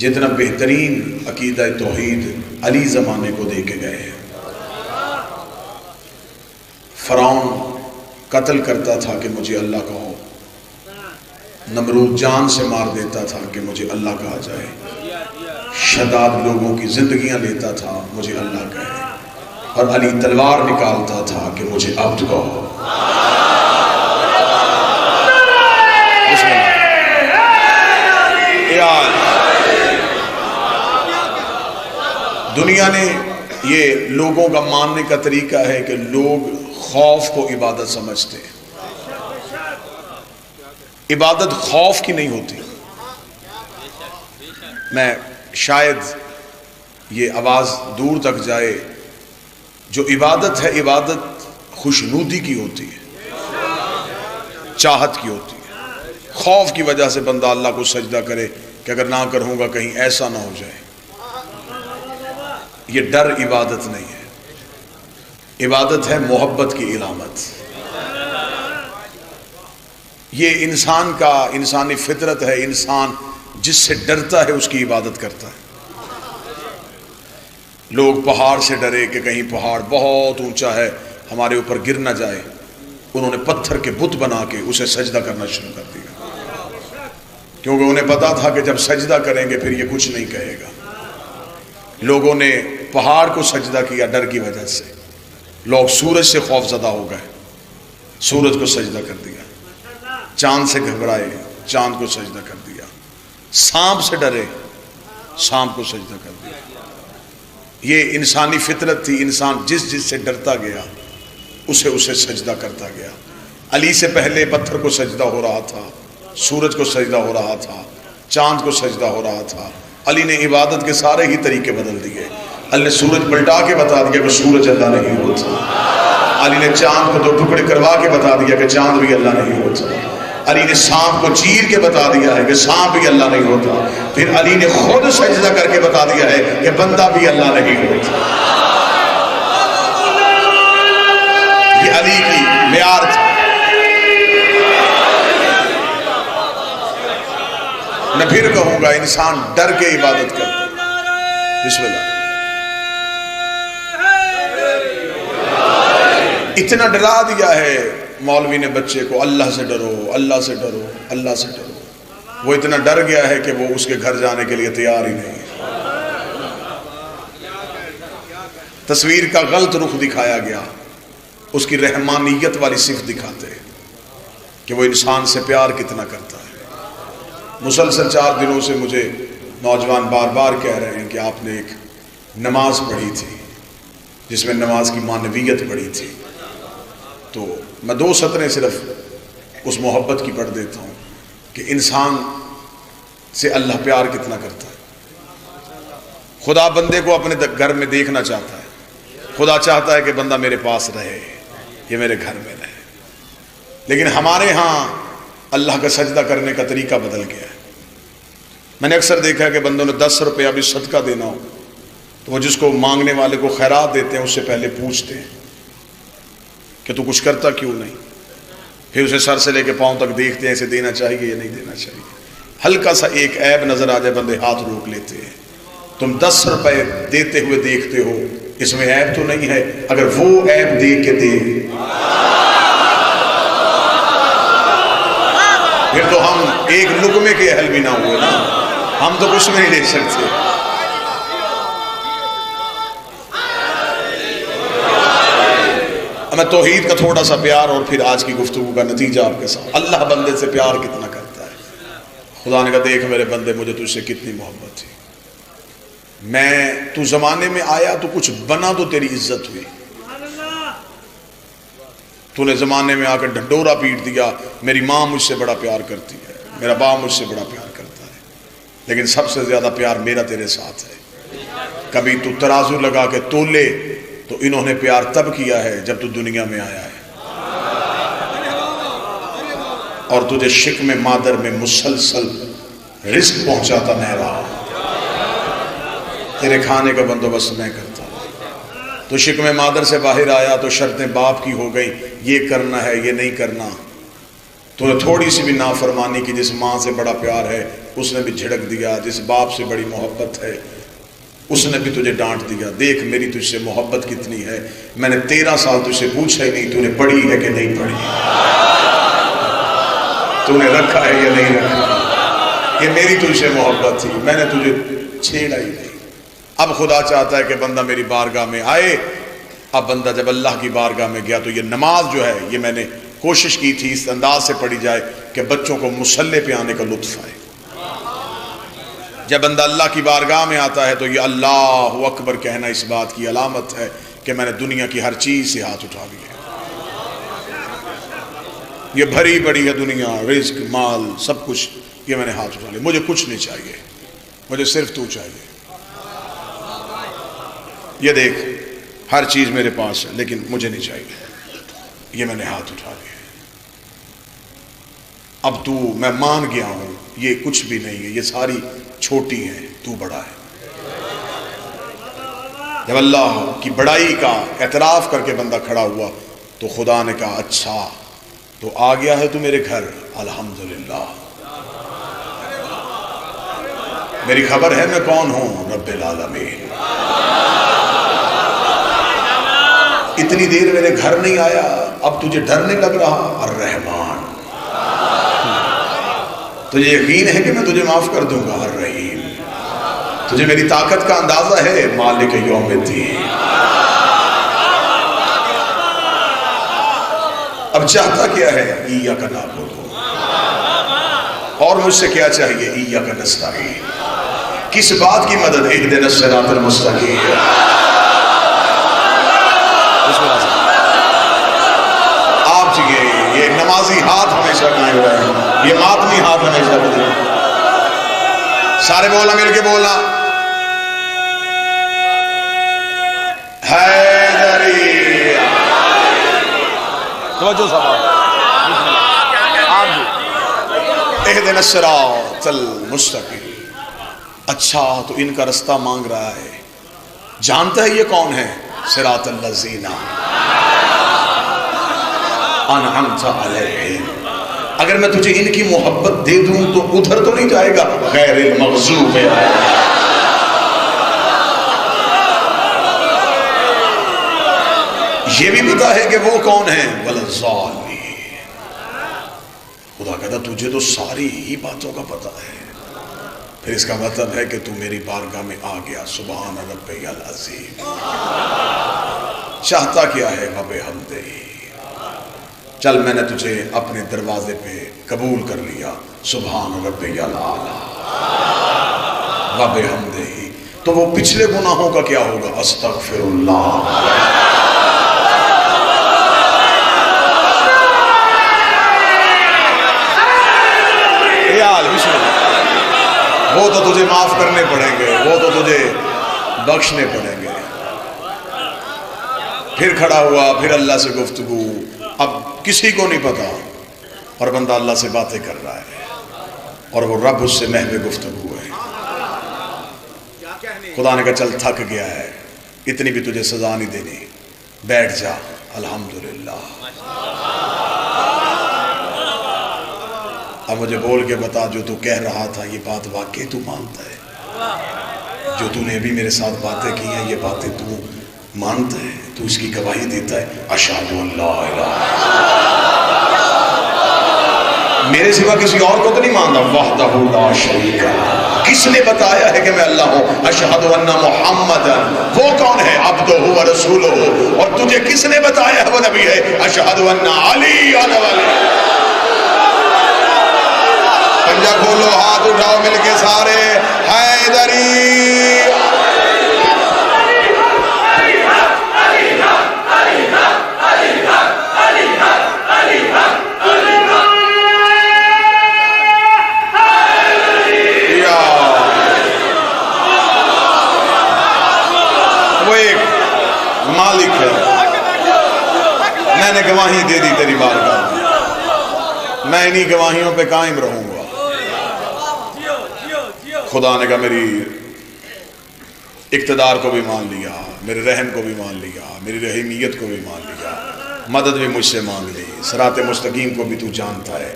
جتنا بہترین عقیدہ توحید علی زمانے کو دے کے گئے ہیں۔ فرعون قتل کرتا تھا کہ مجھے اللہ کہو، نمرود جان سے مار دیتا تھا کہ مجھے اللہ کہا جائے، شداد لوگوں کی زندگیاں لیتا تھا مجھے اللہ کہے، اور علی تلوار نکالتا تھا کہ مجھے عبد کہو۔ دنیا نے یہ لوگوں کا ماننے کا طریقہ ہے کہ لوگ خوف کو عبادت سمجھتے ہیں۔ عبادت خوف کی نہیں ہوتی۔ میں شاید یہ آواز دور تک جائے، جو عبادت ہے عبادت خوشنودی کی ہوتی ہے، چاہت کی ہوتی ہے۔ خوف کی وجہ سے بندہ اللہ کو سجدہ کرے کہ اگر نہ کروں گا کہیں ایسا نہ ہو جائے، یہ ڈر عبادت نہیں ہے، عبادت ہے محبت کی علامت۔ یہ انسان کا انسانی فطرت ہے، انسان جس سے ڈرتا ہے اس کی عبادت کرتا ہے۔ لوگ پہاڑ سے ڈرے کہ کہیں پہاڑ بہت اونچا ہے ہمارے اوپر گر نہ جائے، انہوں نے پتھر کے بت بنا کے اسے سجدہ کرنا شروع کر دیا، کیونکہ انہیں پتا تھا کہ جب سجدہ کریں گے پھر یہ کچھ نہیں کہے گا۔ لوگوں نے پہاڑ کو سجدہ کیا ڈر کی وجہ سے، لوگ سورج سے خوف زدہ ہو گئے، سورج کو سجدہ کر دیا، چاند سے گھبرائے، چاند کو سجدہ کر دیا، سانپ سے ڈرے، سانپ کو سجدہ کر دیا۔ یہ انسانی فطرت تھی، انسان جس سے ڈرتا گیا اسے سجدہ کرتا گیا۔ علی سے پہلے پتھر کو سجدہ ہو رہا تھا، سورج کو سجدہ ہو رہا تھا، چاند کو سجدہ ہو رہا تھا۔ علی نے عبادت کے سارے ہی طریقے بدل دیے۔ علی نے سورج پلٹا کے بتا دیا کہ سورج اللہ نہیں ہوتا۔ علی نے چاند کو دو ٹکڑے کروا کے بتا دیا کہ چاند بھی اللہ نہیں ہوتا۔ علی نے سانپ کو چیر کے بتا دیا ہے کہ سانپ بھی اللہ نہیں ہوتا۔ پھر علی نے خود سجدہ کر کے بتا دیا ہے کہ بندہ بھی اللہ نہیں ہوتا۔ یہ علی کی معیار تھا۔ میں پھر کہوں گا انسان ڈر کے عبادت کرتا ہے۔ بسم اللہ۔ اتنا ڈرا دیا ہے مولوی نے بچے کو، اللہ سے ڈرو، اللہ سے ڈرو، اللہ سے ڈرو۔ وہ اتنا ڈر گیا ہے کہ وہ اس کے گھر جانے کے لیے تیار ہی نہیں ہے۔ تصویر کا غلط رخ دکھایا گیا، اس کی رحمانیت والی صفت دکھاتے ہیں کہ وہ انسان سے پیار کتنا کرتا ہے۔ مسلسل 4 دنوں سے مجھے نوجوان بار بار کہہ رہے ہیں کہ آپ نے ایک نماز پڑھی تھی جس میں نماز کی معنویت پڑھی تھی، تو میں 2 سطریں صرف اس محبت کی پڑھ دیتا ہوں کہ انسان سے اللہ پیار کتنا کرتا ہے۔ خدا بندے کو اپنے گھر میں دیکھنا چاہتا ہے، خدا چاہتا ہے کہ بندہ میرے پاس رہے، یہ میرے گھر میں رہے، لیکن ہمارے ہاں اللہ کا سجدہ کرنے کا طریقہ بدل گیا ہے۔ میں نے اکثر دیکھا ہے کہ بندوں نے 10 روپیہ بھی صدقہ دینا ہو تو وہ جس کو مانگنے والے کو خیرات دیتے ہیں اس سے پہلے پوچھتے ہیں کہ تو کچھ کرتا کیوں نہیں، پھر اسے سر سے لے کے پاؤں تک دیکھتے ہیں اسے دینا چاہیے یا نہیں دینا چاہیے۔ ہلکا سا ایک عیب نظر آ جائے بندے ہاتھ روک لیتے ہیں۔ تم 10 روپے دیتے ہوئے دیکھتے ہو، اس میں عیب تو نہیں ہے؟ اگر وہ عیب دیکھ کے دے پھر تو ہم ایک لقمے کے اہل بھی نہ ہوئے نا، ہم تو کچھ نہیں دے سکتے۔ میں توحید کا تھوڑا سا پیار اور پھر آج کی گفتگو کا نتیجہ آپ کے ساتھ۔ اللہ بندے سے پیار کتنا کرتا ہے۔ خدا نے کہا دیکھ میرے بندے مجھے تجھ سے کتنی محبت تھی، میں تو زمانے میں آیا تو کچھ بنا تو تیری عزت ہوئی، تو نے زمانے میں آ کر ڈھنڈورا پیٹ دیا، میری ماں مجھ سے بڑا پیار کرتی ہے، میرا باپ مجھ سے بڑا پیار کرتا ہے، لیکن سب سے زیادہ پیار میرا تیرے ساتھ ہے۔ کبھی تو ترازو لگا کے تولے تو انہوں نے پیار تب کیا ہے جب تو دنیا میں آیا ہے، اور تجھے شکم مادر میں مسلسل رزق پہنچاتا نہیں رہا، تیرے کھانے کا بندوبست میں کرتا۔ تو شکم مادر سے باہر آیا تو شرطیں باپ کی ہو گئی، یہ کرنا ہے یہ نہیں کرنا، تو نے تھوڑی سی بھی نافرمانی کی، جس ماں سے بڑا پیار ہے اس نے بھی جھڑک دیا، جس باپ سے بڑی محبت ہے اس نے بھی تجھے ڈانٹ دیا۔ دیکھ میری تجھ سے محبت کتنی ہے، میں نے 13 سال تجھ سے پوچھا ہی نہیں تو نے پڑھی ہے کہ نہیں پڑھی، تو نے رکھا ہے یا نہیں رکھا، یہ میری تجھ سے محبت تھی، میں نے تجھے چھیڑا ہی نہیں۔ اب خدا چاہتا ہے کہ بندہ میری بارگاہ میں آئے۔ اب بندہ جب اللہ کی بارگاہ میں گیا تو یہ نماز جو ہے یہ میں نے کوشش کی تھی اس انداز سے پڑھی جائے کہ بچوں کو مصلی پہ آنے کا لطف آئے۔ جب بندہ اللہ کی بارگاہ میں آتا ہے تو یہ اللہ اکبر کہنا اس بات کی علامت ہے کہ میں نے دنیا کی ہر چیز سے ہاتھ اٹھا لیا، یہ بھری پڑی ہے دنیا، رزق مال سب کچھ یہ میں نے ہاتھ اٹھا لیا، مجھے کچھ نہیں چاہیے، مجھے صرف تو چاہیے۔ یہ دیکھ ہر چیز میرے پاس ہے لیکن مجھے نہیں چاہیے، یہ میں نے ہاتھ اٹھا لیا۔ اب تو میں مان گیا ہوں یہ کچھ بھی نہیں ہے، یہ ساری چھوٹی ہیں، تو بڑا ہے۔ جب اللہ کی بڑائی کا اعتراف کر کے بندہ کھڑا ہوا تو خدا نے کہا اچھا تو آ گیا ہے تو میرے گھر، الحمدللہ میری خبر ہے میں کون ہوں، رب العالمین۔ اتنی دیر میرے گھر نہیں آیا، اب تجھے ڈر نہیں لگ رہا، الرحمن تجھے یقین ہے کہ میں تجھے معاف کر دوں گا، الرحیم تجھے میری طاقت کا اندازہ ہے، مالک یوم الدین۔ اب چاہتا کیا ہے، ایاک نعبد، اور مجھ سے کیا چاہیے، ایاک نستعین، کس بات کی مدد، اہدنا الصراط المستقیم۔ آپ یہ نمازی ہاتھ ہمیشہ قائم رہے، یہ ماتمی ہاتھ ہمیشہ بدلے۔ سارے بولنا، مل کے بولنا، حیدری، توجہ صاحب، اہدنا الصراط المستقیم۔ اچھا تو ان کا رستہ مانگ رہا ہے، جانتا ہے یہ کون ہے، صراط الذین انعمت علیہم۔ اگر میں تجھے ان کی محبت دے دوں تو ادھر تو نہیں جائے گا، غیر المغضوب علیہم۔ یہ بھی پتا ہے کہ وہ کون ہیں، ولا الضالین۔ خدا کہتا تجھے تو ساری ہی باتوں کا پتا ہے، پھر اس کا مطلب ہے کہ تو میری بارگاہ میں آ گیا، سبحان ربی العظیم۔ چاہتا کیا ہے، وبحمدہ، چل میں نے تجھے اپنے دروازے پہ قبول کر لیا، سبحان ربی الاعلی وبحمدہ۔ تو وہ پچھلے گناہوں کا کیا ہوگا، استغفر اللہ۔ وہ تو تجھے معاف کرنے پڑیں گے، وہ تو تجھے بخشنے پڑیں گے۔ پھر کھڑا ہوا، پھر اللہ سے گفتگو، اب کسی کو نہیں پتا، اور بندہ اللہ سے باتیں کر رہا ہے اور وہ رب اس سے محو گفتگو ہے۔ خدا نے کہا چل تھک گیا ہے، اتنی بھی تجھے سزا نہیں دینی، بیٹھ جا، الحمدللہ۔ اب مجھے بول کے بتا، جو تو کہہ رہا تھا یہ بات واقعی تو مانتا ہے؟ جو تو نے ابھی میرے ساتھ باتیں کی ہیں یہ باتیں تو مانتا ہے؟ تو اس کی گواہی دیتا ہے، اشہد ان لا الہ، میرے سوا کسی اور کو تو نہیں مانتا، وحدہ لا شریک لہ، کس نے بتایا ہے کہ میں اللہ ہوں، اشہد ان محمد، وہ کون ہے، عبدہ و رسولہ، اور تجھے کس نے بتایا ہے وہ نبی ہے، اشہد ان علی علیہ۔ پنجہ کھولو، ہاتھ اٹھاؤ مل کے سارے، حیدری۔ وہ ایک مالک ہے، میں نے گواہی دے دی تیری بارگاہ میں، میں انہی گواہیوں پہ قائم رہوں گا۔ خدا نے کہا میری اقتدار کو بھی مان لیا، میرے رحم کو بھی مان لیا، میری رحیمیت کو بھی مان لیا، مدد بھی مجھ سے مانگ لی، صراط مستقیم کو بھی تو جانتا ہے،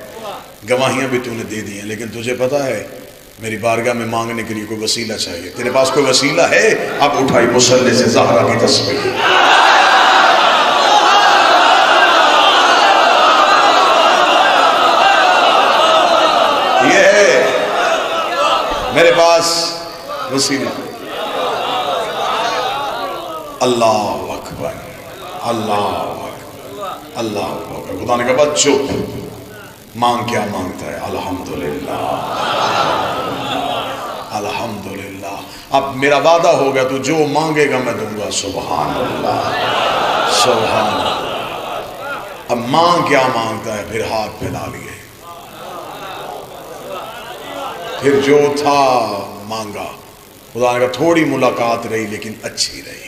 گواہیاں بھی تو نے دے دی ہیں، لیکن تجھے پتا ہے میری بارگاہ میں مانگنے کے لیے کوئی وسیلہ چاہیے۔ تیرے پاس کوئی وسیلہ ہے؟ اب اٹھائی مصلی سے زہرا کی تصویر۔ یہ ہے میرے پاس وسیلہ۔ اللہ اکبر، اللہ اکبر، اللہ اکبر۔ خدا نے کہا بس چپ، مانگ کیا مانگتا ہے؟ الحمدللہ، الحمدللہ۔ اب میرا وعدہ ہو گیا تو جو مانگے گا میں دوں گا۔ سبحان اللہ، سبحان اللہ۔ اب مانگ کیا مانگتا ہے؟ پھر ہاتھ پھیلا لیے، پھر جو تھا مانگا۔ خدا نے کہا تھوڑی ملاقات رہی لیکن اچھی رہی،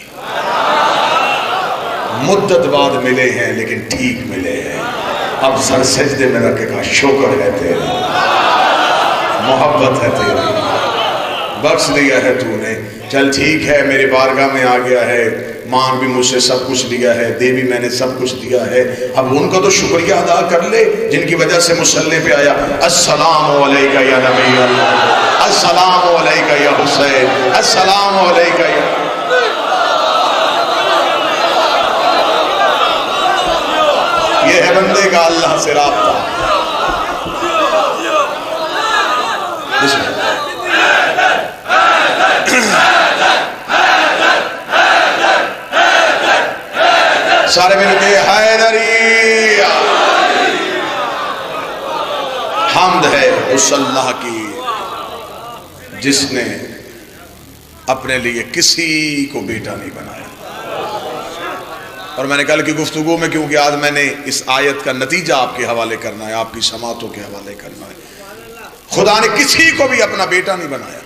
مدت بعد ملے ہیں لیکن ٹھیک ملے ہیں۔ اب سر سجدے میں رکھے کہا شکر ہے تیرا، محبت ہے تیری، بخش دیا ہے تو نے، چل ٹھیک ہے میری بارگاہ میں آ گیا ہے، مانگ بھی مجھ سے سب کچھ لیا ہے، دے بھی میں نے سب کچھ دیا ہے۔ اب ان کا تو شکریہ ادا کر لے جن کی وجہ سے مصلی پہ آیا۔ السلام علیکہ یا نبی اللہ، السلام علیکہ یا حسین، السلام علیکہ یا۔ یہ ہے بندے کا اللہ سے رابطہ۔ سارے مل کے حیدری۔ حمد ہے اس اللہ کی جس نے اپنے لیے کسی کو بیٹا نہیں بنایا۔ اور میں نے کل کی گفتگو میں، کیونکہ آج میں نے اس آیت کا نتیجہ آپ کے حوالے کرنا ہے، آپ کی سماعتوں کے حوالے کرنا ہے، خدا نے کسی کو بھی اپنا بیٹا نہیں بنایا۔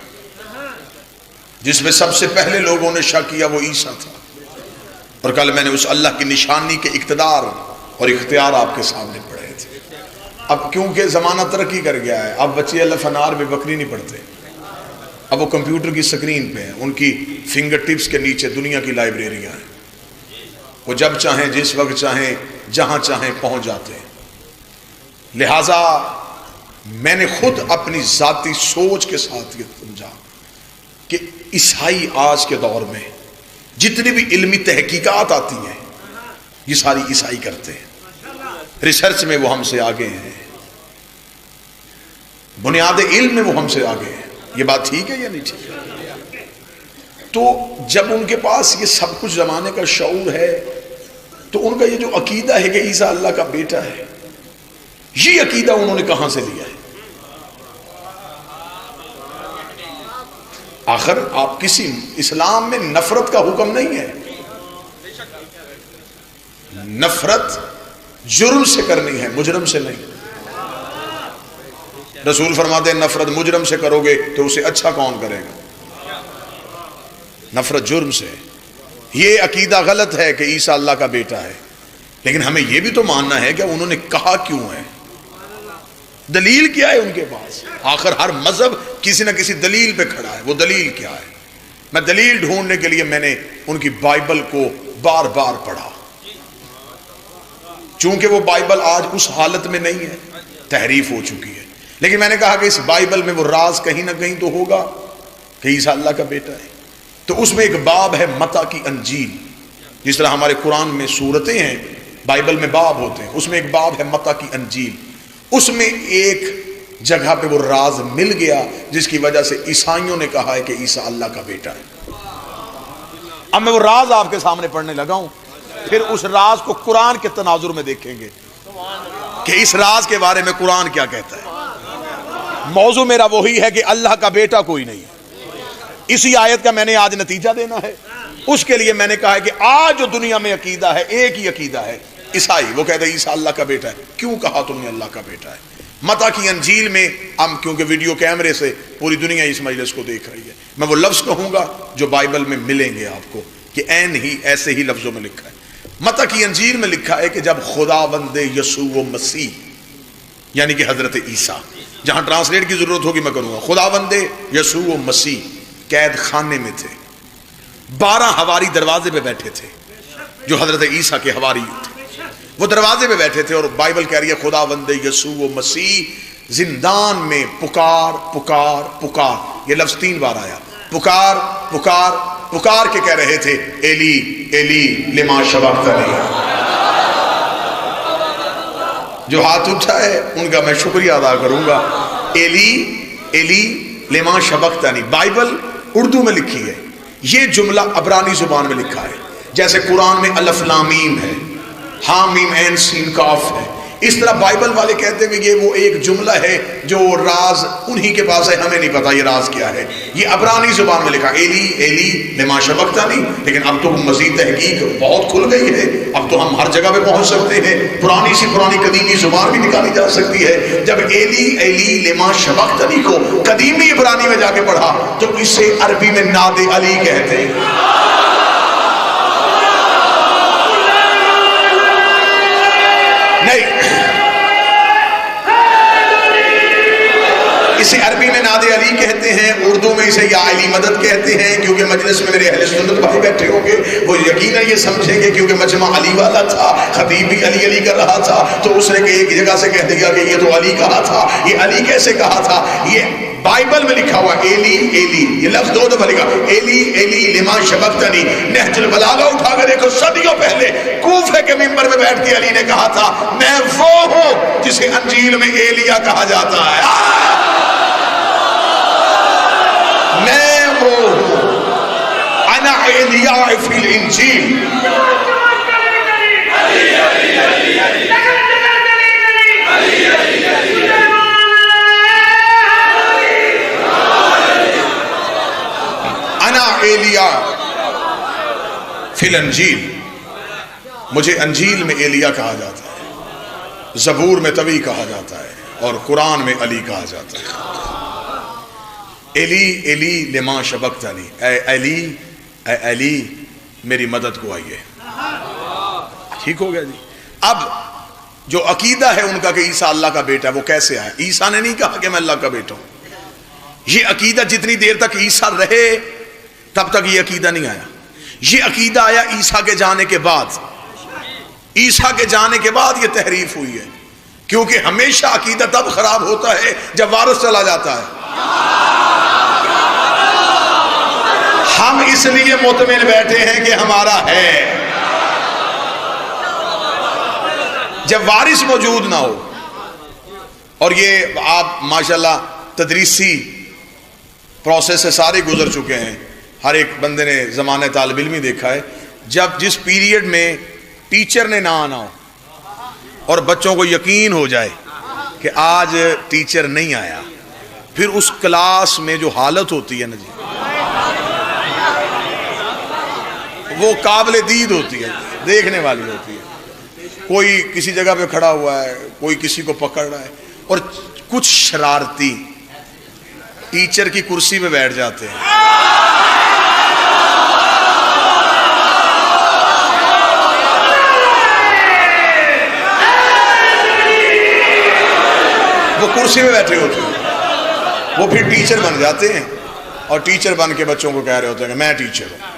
جس میں سب سے پہلے لوگوں نے شک کیا وہ عیسیٰ تھا، اور کل میں نے اس اللہ کی نشانی کے اقتدار اور اختیار آپ کے سامنے پڑھے تھے۔ اب کیونکہ زمانہ ترقی کر گیا ہے، اب بچے اللہ فنار میں بکری نہیں پڑھتے، اب وہ کمپیوٹر کی سکرین پہ ہیں، ان کی فنگر ٹپس کے نیچے دنیا کی لائبریریاں ہیں، وہ جب چاہیں جس وقت چاہیں جہاں چاہیں پہنچ جاتے ہیں۔ لہٰذا میں نے خود اپنی ذاتی سوچ کے ساتھ یہ سمجھا کہ عیسائی آج کے دور میں جتنی بھی علمی تحقیقات آتی ہیں یہ ساری عیسائی کرتے ہیں، ریسرچ میں وہ ہم سے آگے ہیں، بنیاد علم میں وہ ہم سے آگے ہیں۔ یہ بات ٹھیک ہے یا نہیں ٹھیک ہے؟ تو جب ان کے پاس یہ سب کچھ زمانے کا شعور ہے تو ان کا یہ جو عقیدہ ہے کہ عیسیٰ اللہ کا بیٹا ہے، یہ عقیدہ انہوں نے کہاں سے لیا ہے؟ آخر آپ کسی اسلام میں نفرت کا حکم نہیں ہے، نفرت جرم سے کرنی ہے، مجرم سے نہیں۔ رسول فرماتے ہیں نفرت مجرم سے کرو گے تو اسے اچھا کون کرے گا؟ نفرت جرم سے۔ یہ عقیدہ غلط ہے کہ عیسیٰ اللہ کا بیٹا ہے، لیکن ہمیں یہ بھی تو ماننا ہے کہ انہوں نے کہا کیوں ہے، دلیل کیا ہے ان کے پاس۔ آخر ہر مذہب کسی نہ کسی دلیل پہ کھڑا ہے، وہ دلیل کیا ہے؟ میں دلیل ڈھونڈنے کے لیے میں نے ان کی بائبل کو بار بار پڑھا، چونکہ وہ بائبل آج اس حالت میں نہیں ہے، تحریف ہو چکی ہے، لیکن میں نے کہا کہ اس بائبل میں وہ راز کہیں نہ کہیں تو ہوگا کہ عیسیٰ اللہ کا بیٹا ہے۔ تو اس میں ایک باب ہے متی کی انجیل، جس طرح ہمارے قرآن میں سورتیں ہیں، بائبل میں باب ہوتے ہیں، اس میں ایک باب ہے متی کی انجیل۔ اس میں ایک جگہ پہ وہ راز مل گیا جس کی وجہ سے عیسائیوں نے کہا ہے کہ عیسیٰ اللہ کا بیٹا ہے۔ اب میں وہ راز آپ کے سامنے پڑھنے لگا ہوں، پھر اس راز کو قرآن کے تناظر میں دیکھیں گے کہ اس راز کے بارے میں قرآن کیا کہتا ہے۔ موضوع میرا وہی ہے کہ اللہ کا بیٹا کوئی نہیں، اسی آیت کا میں نے آج نتیجہ دینا ہے۔ اس کے لیے میں نے کہا ہے کہ آج جو دنیا میں عقیدہ ہے ایک ہی عقیدہ ہے، عیسائی، وہ کہتے ہیں عیسیٰ اللہ کا بیٹا ہے۔ کیوں کہا تم نے اللہ کا بیٹا ہے؟ متی کی انجیل میں ہم کیونکہ ویڈیو کیمرے سے پوری دنیا اس مجلس کو دیکھ رہی ہے، میں وہ لفظ کہوں گا جو بائبل میں ملیں گے آپ کو کہ عین ہی ایسے ہی لفظوں میں لکھا ہے۔ متی کی انجیل میں لکھا ہے کہ جب خداوند یسوع مسیح یعنی کہ حضرت عیسیٰ، جہاں ٹرانسلیٹ کی ضرورت ہوگی میں کروں گا، خداوند یسوع مسیح قید خانے میں تھے، 12 حواری دروازے پہ بیٹھے تھے جو حضرت عیسیٰ کے حواری تھے۔ وہ دروازے پہ بیٹھے تھے اور بائبل کہہ رہی ہے خداوند یسوع مسیح زندان میں پکار پکار پکار، یہ لفظ 3 بار آیا، پکار پکار پکار کے کہہ رہے تھے ایلی ایلی لما شبقتنی۔ جو ہاتھ اٹھا ہے ان کا میں شکریہ ادا کروں گا، ایلی ایلی لما شبقتنی۔ بائبل اردو میں لکھی ہے، یہ جملہ عبرانی زبان میں لکھا ہے، جیسے قرآن میں الف لام میم ہے، ہاں میم عین سین کاف ہے، اس طرح بائبل والے کہتے ہیں کہ یہ وہ ایک جملہ ہے جو راز انہی کے پاس ہے، ہمیں نہیں پتا یہ راز کیا ہے۔ یہ عبرانی زبان میں لکھا ایلی ایلی لما شبقتنی، لیکن اب تو مزید تحقیق بہت کھل گئی ہے، اب تو ہم ہر جگہ پہ پہنچ سکتے ہیں، پرانی سی پرانی قدیمی زبان بھی نکالی جا سکتی ہے۔ جب ایلی ایلی لما شبقتنی کو قدیمی عبرانی میں جا کے پڑھا تو اسے عربی میں ناد علی کہتے ہیں۔ نہیں، اسے عربی میں ناد علی کہتے ہیں، اردو میں اسے یا علی مدد کہتے ہیں، کیونکہ مجلس میں میرے اہل سنت بھائی بیٹھے ہوں گے، وہ یقیناً یہ سمجھیں گے کیونکہ مجمع علی والا تھا، خطیب بھی علی علی کر رہا تھا، تو اس نے ایک جگہ سے کہہ دیا کہ یہ تو علی کہا تھا، یہ علی کیسے کہا تھا؟ یہ بائبل میں لکھا ہوا ایلی ایلی، یہ لفظ 2 دفعہ لکھا، ایلی ایلی لما شبقتنی۔ نہج البلاغہ اٹھا کر دیکھو، صدیوں پہلے کوفے کے ممبر میں بیٹھ کے علی نے کہا تھا میں وہ ہوں جسے انجیل میں ایلیا کہا جاتا ہے، میں وہ ہوں، انا ایلیا فی الانجیل۔ انا ایلیا فی الانجیل، مجھے انجیل میں ایلیا کہا جاتا ہے، زبور میں طوی کہا جاتا ہے، اور قرآن میں علی کہا جاتا ہے۔ ایلی ایلی لما شبقتنی، اے علی اے علی میری مدد کو آئیے۔ ٹھیک ہو گیا جی۔ اب جو عقیدہ ہے ان کا کہ عیسیٰ اللہ کا بیٹا ہے، وہ کیسے آیا؟ عیسیٰ نے نہیں کہا کہ میں اللہ کا بیٹا ہوں۔ یہ عقیدہ جتنی دیر تک عیسیٰ رہے تب تک یہ عقیدہ نہیں آیا، یہ عقیدہ آیا عیسیٰ کے جانے کے بعد۔ عیسیٰ کے جانے کے بعد یہ تحریف ہوئی ہے، کیونکہ ہمیشہ عقیدہ تب خراب ہوتا ہے جب وارث چلا جاتا ہے۔ ہم اس لیے مطمئن بیٹھے ہیں کہ ہمارا ہے، جب وارث موجود نہ ہو۔ اور یہ آپ ماشاءاللہ تدریسی پروسیس سے سارے گزر چکے ہیں، ہر ایک بندے نے زمانہ طالب علمی دیکھا ہے، جب جس پیریڈ میں ٹیچر نے نہ آنا ہو اور بچوں کو یقین ہو جائے کہ آج ٹیچر نہیں آیا، پھر اس کلاس میں جو حالت ہوتی ہے نا جی، وہ قابل دید ہوتی ہے، دیکھنے والی ہوتی ہے۔ کوئی کسی جگہ پہ کھڑا ہوا ہے، کوئی کسی کو پکڑ رہا ہے، اور کچھ شرارتی ٹیچر کی کرسی پہ بیٹھ جاتے ہیں۔ وہ کرسی پہ بیٹھے ہوتے ہیں، وہ پھر ٹیچر بن جاتے ہیں، اور ٹیچر بن کے بچوں کو کہہ رہے ہوتے ہیں کہ میں ٹیچر ہوں،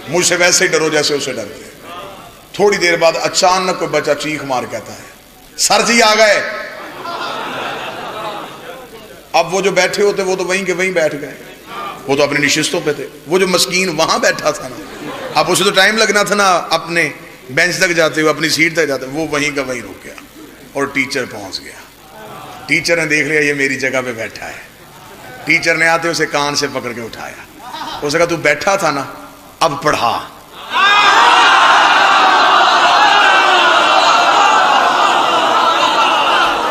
مجھ سے ویسے ہی ڈرو جیسے اسے ڈرتے ہیں۔ تھوڑی دیر بعد اچانک کوئی بچہ چیخ مار کہتا ہے سر جی آ گئے۔ اب وہ جو بیٹھے ہوتے وہ تو وہیں کے وہیں بیٹھ گئے، وہ تو اپنی نشستوں پہ تھے۔ وہ جو مسکین وہاں بیٹھا تھا نا، اب اسے تو ٹائم لگنا تھا نا اپنے بینچ تک جاتے ہوئے، اپنی سیٹ تک جاتے، وہ وہیں کا وہیں رک گیا اور ٹیچر پہنچ گیا۔ ٹیچر نے دیکھ لیا یہ میری جگہ پہ بیٹھا ہے، ٹیچر نے آتے اسے کان سے پکڑ کے اٹھایا، اسے کہا تو بیٹھا تھا نا، اب پڑھا۔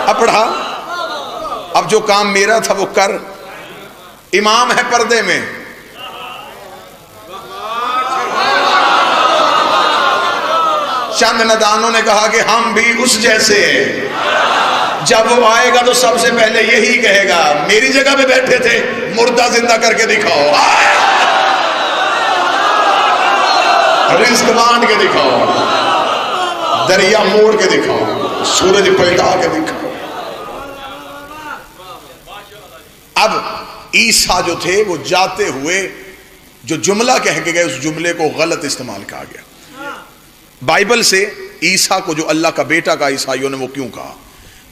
اب پڑھا، اب جو کام میرا تھا وہ کر۔ امام ہے پردے میں، چند ندانوں نے کہا کہ ہم بھی اس جیسے ہیں، جب وہ آئے گا تو سب سے پہلے یہی کہے گا میری جگہ پہ بیٹھے تھے، مردہ زندہ کر کے دکھاؤ، رزق بانٹ کے دکھاؤ، دریا موڑ کے دکھاؤ، سورج پلٹا کے دکھاؤ۔ اب عیسیٰ جو تھے وہ جاتے ہوئے جو جملہ کہہ کے گئے، اس جملے کو غلط استعمال کہا گیا۔ بائبل سے عیسیٰ کو جو اللہ کا بیٹا کا عیسائیوں نے وہ کیوں کہا؟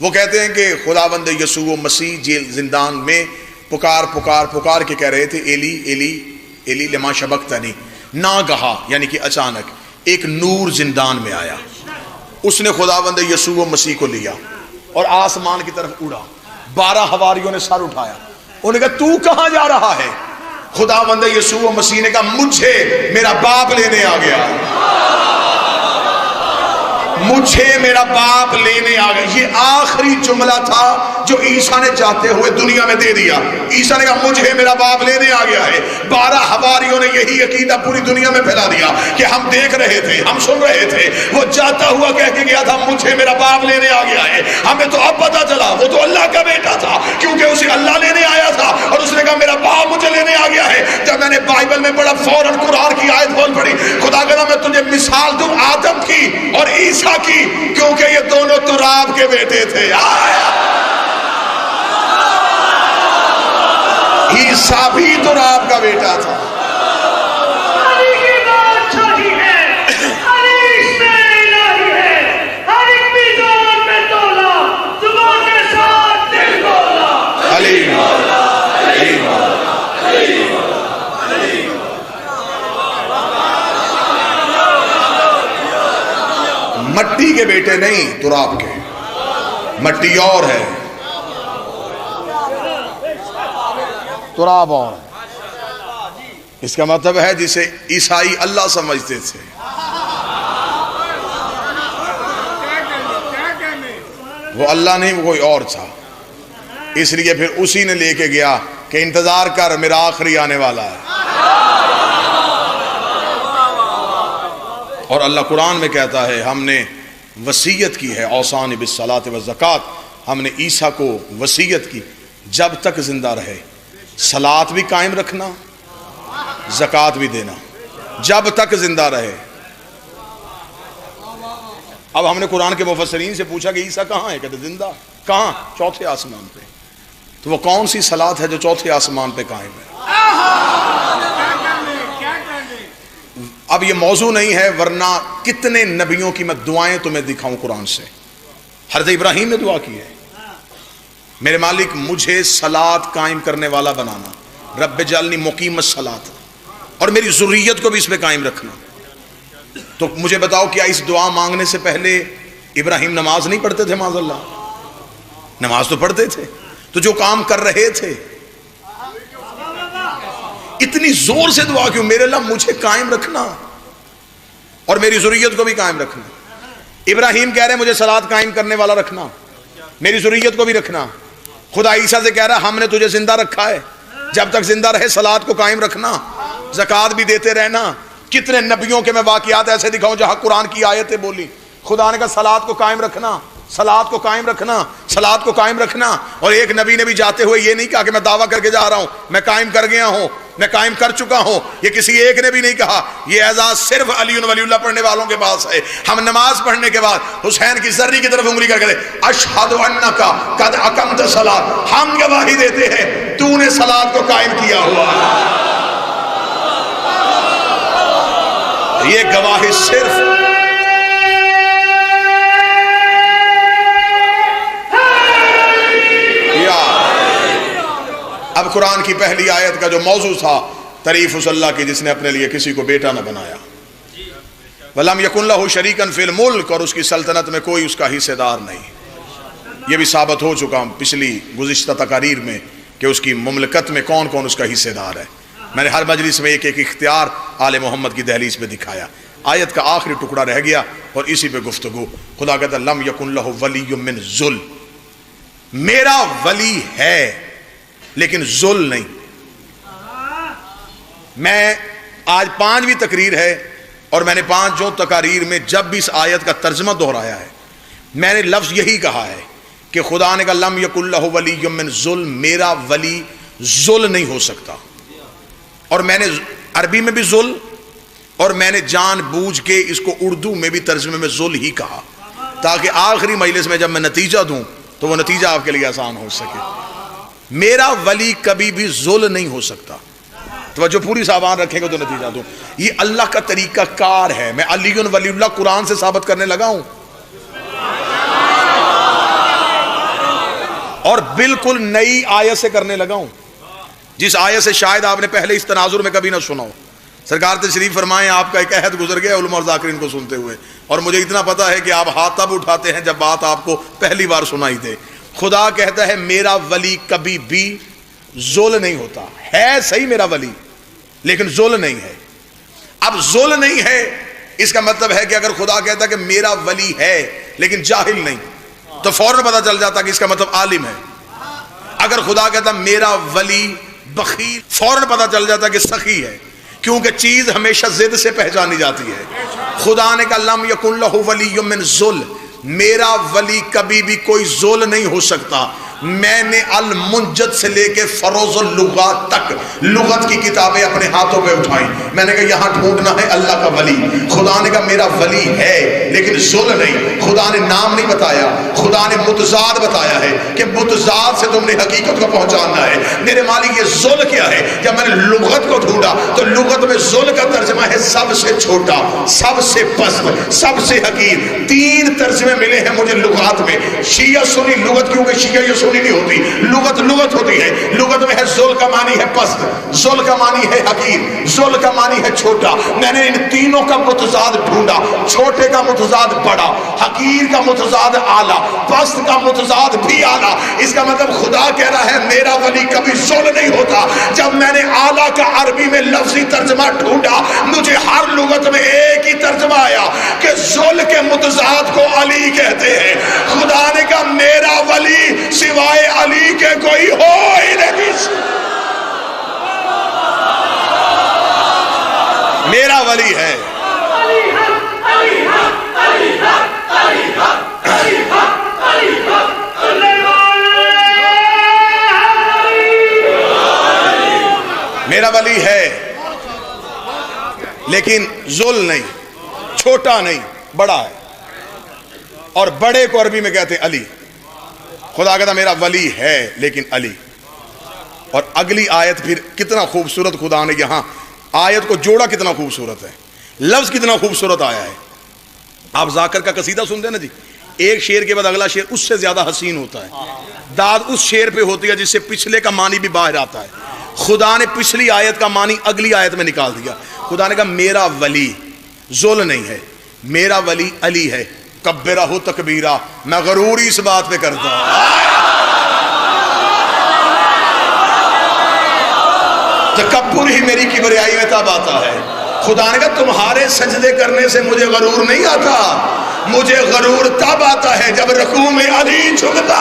وہ کہتے ہیں کہ خداوند یسوع مسیح جیل زندان میں پکار کے کہہ رہے تھے ایلی ایلی ایلی لما شبقتنی، ناگہا یعنی کہ اچانک ایک نور زندان میں آیا، اس نے خداوند یسوع مسیح کو لیا اور آسمان کی طرف اڑا۔ 12 حواریوں نے سر اٹھایا، انہوں نے کہا تو کہاں جا رہا ہے؟ خداوند یسوع مسیح نے کہا مجھے میرا باپ لینے آ گیا، مجھے میرا باپ لینے آ گیا۔ یہ آخری جملہ تھا جو عیسیٰ نے جاتے ہوئے دنیا میں دے دیا۔ عیسیٰ نے کہا مجھے میرا باپ لینے آ گیا ہے۔ 12 حواریوں نے یہی عقیدہ پوری دنیا میں پھیلا دیا کہ ہم دیکھ رہے تھے، ہم سن رہے تھے، وہ جاتا ہوا کہہ کے گیا تھا مجھے میرا باپ لینے آ گیا ہے۔ ہمیں تو اب پتا چلا وہ تو اللہ کا بیٹا تھا، کیونکہ اسے اللہ لینے آیا تھا اور اس نے کہا میرا باپ مجھے لینے آ گیا ہے۔ جب میں نے بائبل میں پڑھا فوراً قرآن کی آیت بول پڑی، خدا کہا میں تجھے مثال دوں آدم کی اور عیسیٰ کی، کیونکہ یہ دونوں تراب کے بیٹے تھے۔ عیسیٰ بھی تراب کا بیٹا تھا۔ مٹی کے بیٹے نہیں، تراب کے۔ مٹی اور ہے، تراب اور ہے۔ اس کا مطلب ہے جسے عیسائی اللہ سمجھتے تھے، وہ اللہ نہیں، وہ کوئی اور تھا۔ اس لیے پھر اسی نے لے کے گیا کہ انتظار کر، میرا آخری آنے والا ہے۔ اور اللہ قرآن میں کہتا ہے ہم نے وصیت کی ہے، اوصانی بالصلاۃ والزکوٰۃ، ہم نے عیسیٰ کو وصیت کی جب تک زندہ رہے صلاۃ بھی قائم رکھنا، زکوٰۃ بھی دینا، جب تک زندہ رہے۔ اب ہم نے قرآن کے مفسرین سے پوچھا کہ عیسیٰ کہاں ہے؟ کہتے زندہ۔ کہاں؟ چوتھے آسمان پہ۔ تو وہ کون سی صلاۃ ہے جو چوتھے آسمان پہ قائم ہے؟ اب یہ موضوع نہیں ہے، ورنہ کتنے نبیوں کی میں دعائیں تمہیں دکھاؤں قرآن سے۔ حضرت ابراہیم نے دعا کی ہے، میرے مالک مجھے صلاۃ قائم کرنے والا بنانا، رب اجعلنی مقیم الصلاۃ، اور میری ذریت کو بھی اس پہ قائم رکھنا۔ تو مجھے بتاؤ کیا اس دعا مانگنے سے پہلے ابراہیم نماز نہیں پڑھتے تھے؟ معاذ اللہ، نماز تو پڑھتے تھے۔ تو جو کام کر رہے تھے، اتنی زور سے دعا کیوں؟ میرے اللہ مجھے قائم رکھنا اور میری ذریت کو بھی قائم رکھنا۔ ابراہیم کہہ رہے مجھے صلاۃ قائم کرنے والا رکھنا، میری ذریت کو بھی رکھنا۔ خدا عیسیٰ سے کہہ رہا ہم نے تجھے زندہ رکھا ہے، جب تک زندہ رہے صلاۃ کو قائم رکھنا، زکوٰۃ بھی دیتے رہنا۔ کتنے نبیوں کے میں واقعات ایسے دکھاؤں جہاں قرآن کی آیتیں بولی، خدا نے کہا صلاۃ کو قائم رکھنا، صلاۃ کو قائم رکھنا، صلاۃ کو قائم رکھنا۔ اور ایک نبی نے بھی جاتے ہوئے یہ نہیں کہا کہ میں دعویٰ کر کے جا رہا ہوں میں قائم کر گیا ہوں، میں قائم کر چکا ہوں، یہ کسی ایک نے بھی نہیں کہا۔ یہ اعزاز صرف علی ولی اللہ پڑھنے والوں کے پاس ہے۔ ہم نماز پڑھنے کے بعد حسین کی زری کی طرف انگلی کر کے اشہد انک قد اقمت الصلاۃ، ہم گواہی دیتے ہیں تو نے صلاۃ کو قائم کیا ہوا ہے۔ یہ گواہی صرف اب قرآن کی پہلی آیت کا جو موضوع تھا تعریف اس اللہ کی جس نے اپنے لیے کسی کو بیٹا نہ بنایا، وَلَمْ يَكُنْ لَهُ شَرِيكًا فِي الْمُلْكِ، اور اس کی سلطنت میں کوئی اس کا حصے دار نہیں۔ یہ بھی ثابت ہو چکا پچھلی گزشتہ تقاریر میں کہ اس کی مملکت میں کون کون اس کا حصے دار ہے۔ میں نے ہر مجلس میں ایک ایک اختیار آل محمد کی دہلیز پہ دکھایا۔ آیت کا آخری ٹکڑا رہ گیا اور اسی پہ گفتگو۔ خدا کہتا ہے لم یکن لہ ولی من ذل، میرا ولی ہے لیکن ذل نہیں۔ میں آج 5ویں تقریر ہے اور میں نے 5 تقاریر میں جب بھی اس آیت کا ترجمہ دہرایا ہے میں نے لفظ یہی کہا ہے کہ خدا نے کہا لم یکن لہ ولی من ذل، میرا ولی ذل نہیں ہو سکتا۔ اور میں نے عربی میں بھی ذل اور میں نے جان بوجھ کے اس کو اردو میں بھی ترجمے میں ذل ہی کہا تاکہ آخری مجلس میں جب میں نتیجہ دوں تو وہ نتیجہ آپ کے لیے آسان ہو سکے۔ میرا ولی کبھی بھی ذل نہیں ہو سکتا۔ توجہ پوری سامان رکھیں گے تو نتیجہ دوں. یہ اللہ کا طریقہ کار ہے. میں علی ولی اللہ قرآن سے ثابت کرنے لگا ہوں اور بالکل نئی آیت سے کرنے لگا ہوں، جس آیت سے شاید آپ نے پہلے اس تناظر میں کبھی نہ سنا ہو. سرکار تشریف فرمائیں آپ کا ایک عہد گزر گیا علماء اور ذاکرین کو سنتے ہوئے، اور مجھے اتنا پتا ہے کہ آپ ہاتھ تب اٹھاتے ہیں جب بات آپ کو پہلی بار سنائی دے. خدا کہتا ہے میرا ولی کبھی بھی ذل نہیں ہوتا. ہے صحیح میرا ولی لیکن ذل نہیں ہے. اب ذل نہیں ہے اس کا مطلب ہے کہ اگر خدا کہتا کہ میرا ولی ہے لیکن جاہل نہیں تو فوراً پتا چل جاتا کہ اس کا مطلب عالم ہے. اگر خدا کہتا میرا ولی بخیل فوراً پتا چل جاتا کہ سخی ہے، کیونکہ چیز ہمیشہ ضد سے پہچانی جاتی ہے. خدا نے کہا لم یکن لہ ولی من ذل، میرا ولی کبھی بھی کوئی ذل نہیں ہو سکتا. میں نے المنجد سے لے کے فروز اللغات تک لغت کی کتابیں اپنے ہاتھوں پہ اٹھائیں. میں نے کہا یہاں ڈھونڈنا ہے اللہ کا ولی. خدا نے کہا میرا ولی ہے لیکن ذل نہیں. خدا نے نام نہیں بتایا، خدا نے متضاد بتایا ہے کہ متضاد سے تم نے حقیقت کو پہنچانا ہے. میرے مالک یہ ذل کیا ہے؟ جب میں نے لغت کو ڈھونڈا تو لغت میں ذل کا ترجمہ ہے سب سے چھوٹا، سب سے پست، سب سے حقیر. 3 ترجمے ملے ہیں مجھے لغات میں. شیعہ سنی لغت، کیونکہ شیعہ یہ نہیں ہوتی، لغت ہوتی ہے. لغت میں ہے ذل کا معنی ہے پست، ذل کا معنی ہے حقیر، ذل کا معنی ہے چھوٹا. میں نے ان تینوں کا متضاد ڈھونڈا. چھوٹے کا متضاد بڑا، حقیر کا متضاد اعلیٰ، پست کا متضاد بھی اعلیٰ. اس کا مطلب خدا کہہ رہا ہے میرا ولی کبھی ذل نہیں ہوتا. جب میں نے اعلیٰ کا عربی میں لفظی ترجمہ ڈھونڈا مجھے ہر لغت میں ایک ہی ترجمہ آیا کہ ذل کے متضاد کو علی کہتے ہیں. خدا نے کہا میرا ولی سوائے علی کے کوئی ہو ہی نہیں. میرا ولی ہے. میرا ولی ہے لیکن ذل نہیں، چھوٹا نہیں، بڑا ہے. اور بڑے کو عربی میں کہتے ہیں علی. خدا کہتا میرا ولی ہے لیکن علی. اور اگلی آیت پھر کتنا خوبصورت خدا نے یہاں آیت کو جوڑا، کتنا خوبصورت ہے، لفظ کتنا خوبصورت آیا ہے. آپ ذاکر کا قصیدہ سنتے ہیں نا جی، ایک شعر کے بعد اگلا شعر اس سے زیادہ حسین ہوتا ہے. داد اس شعر پہ ہوتی ہے جس سے پچھلے کا معنی بھی باہر آتا ہے. خدا نے پچھلی آیت کا معنی اگلی آیت میں نکال دیا. خدا نے کہا میرا ولی ذل نہیں ہے، میرا ولی علی ہے. کبرہ تکبیرہ، میں غروری اس بات پہ کرتا ہوں. تکبر ہی میری کبریائی میں تب آتا ہے. خدا نے کہا تمہارے سجدے کرنے سے مجھے غرور نہیں آتا، مجھے غرور تب آتا ہے جب رکوع میں علی جھکتا